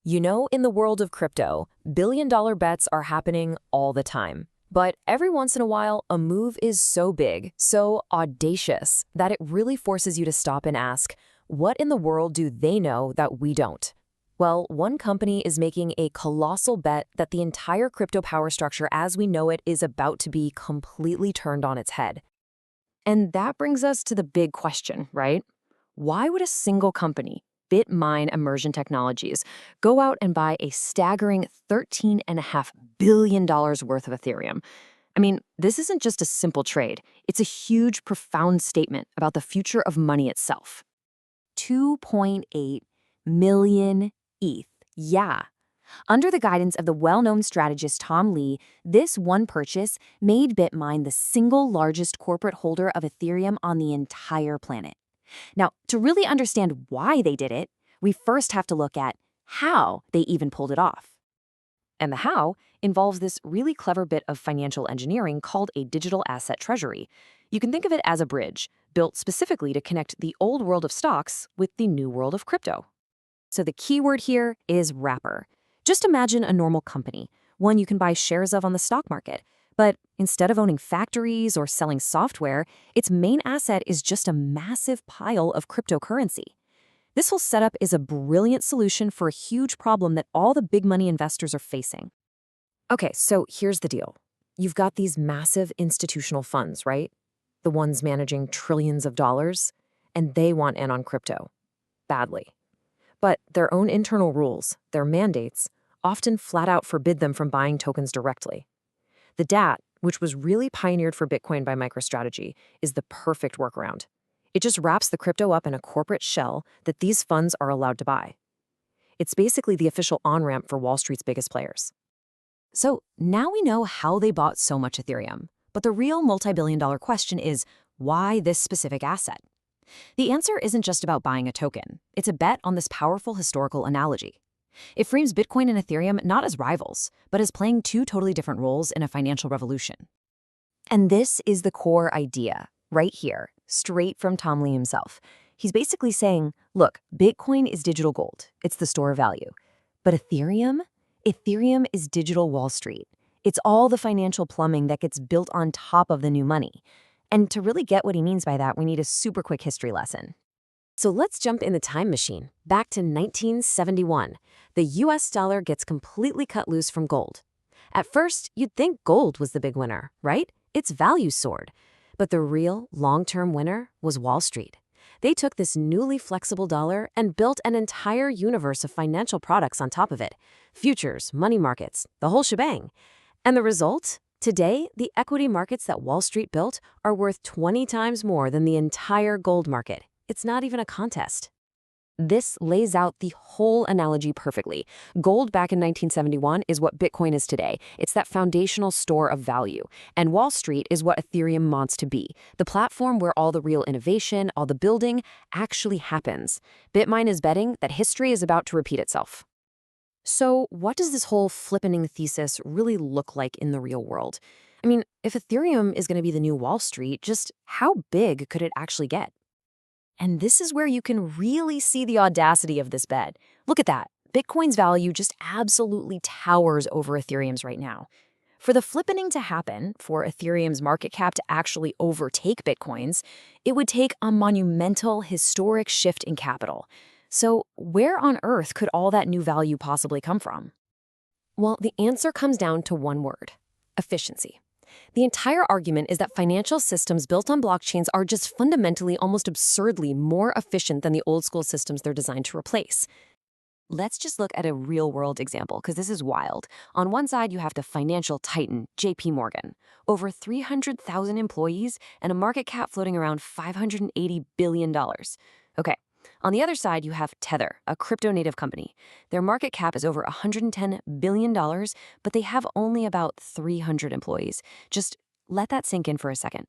You know, in the world of crypto, billion-dollar bets are happening all the time. But every once in a while, a move is so big, so audacious, that it really forces you to stop and ask, what in the world do they know that we don't? Well, one company is making a colossal bet that the entire crypto power structure as we know it is about to be completely turned on its head. And that brings us to the big question, right? Why would a single company, Bitmine Immersion Technologies, go out and buy a staggering $13.5 billion worth of Ethereum? I mean, this isn't just a simple trade. It's a huge, profound statement about the future of money itself. 2.8 million ETH. Yeah. Under the guidance of the well-known strategist Tom Lee, this one purchase made Bitmine the single largest corporate holder of Ethereum on the entire planet. Now, to really understand why they did it, we first have to look at how they even pulled it off. And the how involves this really clever bit of financial engineering called a digital asset treasury. You can think of it as a bridge, built specifically to connect the old world of stocks with the new world of crypto. So the key word here is wrapper. Just imagine a normal company, one you can buy shares of on the stock market. But instead of owning factories or selling software, its main asset is just a massive pile of cryptocurrency. This whole setup is a brilliant solution for a huge problem that all the big money investors are facing. Okay, so here's the deal. You've got these massive institutional funds, right? The ones managing trillions of dollars, and they want in on crypto. Badly. But their own internal rules, their mandates, often flat out forbid them from buying tokens directly. The DAT, which was really pioneered for Bitcoin by MicroStrategy, is the perfect workaround. It just wraps the crypto up in a corporate shell that these funds are allowed to buy. It's basically the official on-ramp for Wall Street's biggest players. So now we know how they bought so much Ethereum, but the real multi-billion-dollar question is, why this specific asset? The answer isn't just about buying a token. It's a bet on this powerful historical analogy. It frames Bitcoin and Ethereum not as rivals, but as playing two totally different roles in a financial revolution. And this is the core idea, right here, straight from Tom Lee himself. He's basically saying, look, Bitcoin is digital gold. It's the store of value. But Ethereum? Ethereum is digital Wall Street. It's all the financial plumbing that gets built on top of the new money. And to really get what he means by that, we need a super quick history lesson. So let's jump in the time machine, back to 1971. The US dollar gets completely cut loose from gold. At first, you'd think gold was the big winner, right? Its value soared. But the real long-term winner was Wall Street. They took this newly flexible dollar and built an entire universe of financial products on top of it. Futures, money markets, the whole shebang. And the result? Today, the equity markets that Wall Street built are worth 20 times more than the entire gold market. It's not even a contest. This lays out the whole analogy perfectly. Gold back in 1971 is what Bitcoin is today. It's that foundational store of value. And Wall Street is what Ethereum wants to be, the platform where all the real innovation, all the building actually happens. Bitmine is betting that history is about to repeat itself. So what does this whole flippening thesis really look like in the real world? I mean, if Ethereum is going to be the new Wall Street, just how big could it actually get? And this is where you can really see the audacity of this bet. Look at that. Bitcoin's value just absolutely towers over Ethereum's right now. For the flippening to happen, for Ethereum's market cap to actually overtake Bitcoin's, it would take a monumental, historic shift in capital. So where on earth could all that new value possibly come from? Well, the answer comes down to one word: efficiency. The entire argument is that financial systems built on blockchains are just fundamentally, almost absurdly more efficient than the old school systems they're designed to replace. Let's just look at a real-world example, because this is wild. On one side, you have the financial titan, JP Morgan. Over 300,000 employees and a market cap floating around $580 billion. Okay. On the other side, you have Tether, a crypto-native company. Their market cap is over $110 billion, but they have only about 300 employees. Just let that sink in for a second.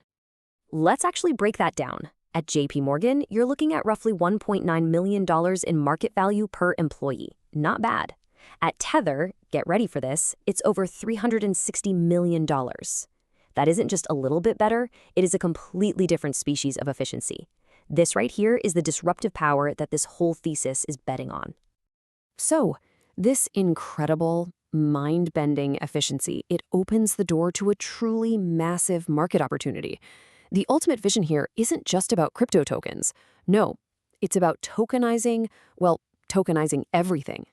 Let's actually break that down. At JP Morgan, you're looking at roughly $1.9 million in market value per employee. Not bad. At Tether, get ready for this, it's over $360 million. That isn't just a little bit better, it is a completely different species of efficiency. This right here is the disruptive power that this whole thesis is betting on. So, This incredible, mind-bending efficiency, it opens the door to a truly massive market opportunity. The ultimate vision here isn't just about crypto tokens. No, it's about tokenizing everything.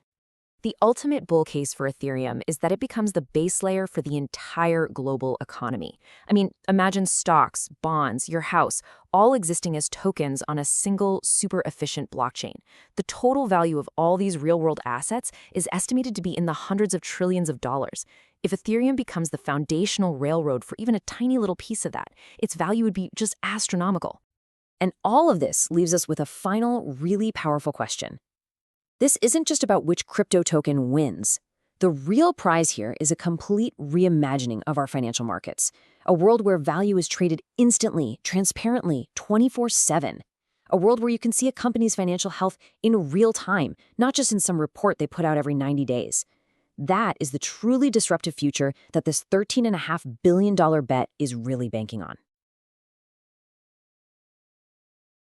The ultimate bull case for Ethereum is that it becomes the base layer for the entire global economy. I mean, imagine stocks, bonds, your house, all existing as tokens on a single, super efficient blockchain. The total value of all these real-world assets is estimated to be in the hundreds of trillions of dollars. If Ethereum becomes the foundational railroad for even a tiny little piece of that, its value would be just astronomical. And all of this leaves us with a final, really powerful question. This isn't just about which crypto token wins. The real prize here is a complete reimagining of our financial markets, a world where value is traded instantly, transparently, 24/7. A world where you can see a company's financial health in real time, not just in some report they put out every 90 days. That is the truly disruptive future that this $13.5 billion bet is really banking on.